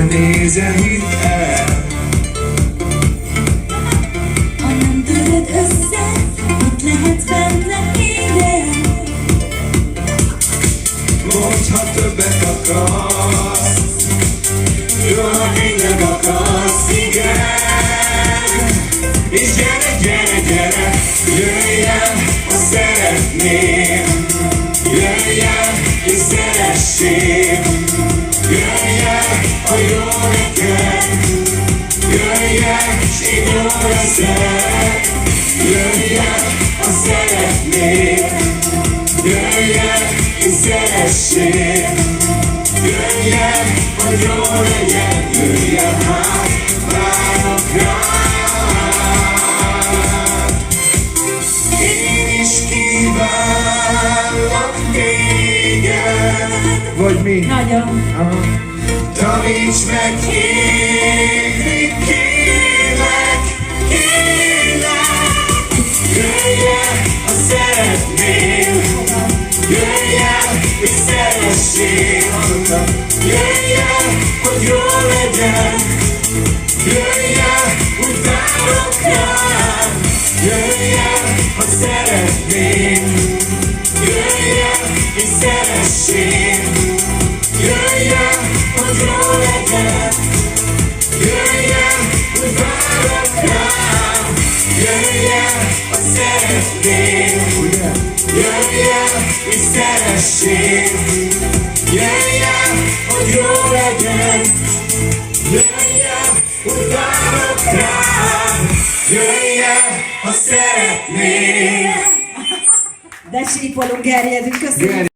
nézel, hidd el. Ha nem töröd össze, mit lehet benne ide? Mondd, ha többet akarsz, jó, ha tényleg akarsz, igen. És gyere, gyere, gyere, jöjj el, ha szeretném. Jöjj el, és szeressél. Jöjj el, ha jó neked. Jöjj el, s én jó leszek. Jöjj el, ha szeretnél. Jöjj el, és szeressél. Jöjj el, hogy jó legyen. Jöjj el, hát várok rád. Én is kívánlak téged. Vagy mi? Nagyon. Aha. Taníts meg hívni, kérlek, kérlek. Jöjj el, ha szeretnél. Jöjj el, és szeressél. Jöjj el, hogy jó legyen. Jöjj el, úgy várok rád. Jöjj el, ha szeretnél. Jöjj el, és szeressél. Jöjj el, hogy jó legyen. Jöjj el, úgy várok rád. Jöjj el, ha szeretnél. Jöjj el, és szeressél. Jöjj el, hogy jó legyen. Jöjj el, úgy várok rád. Jöjj el, ha szeretnél. De sípolunk, gerjedünk, köszönjük.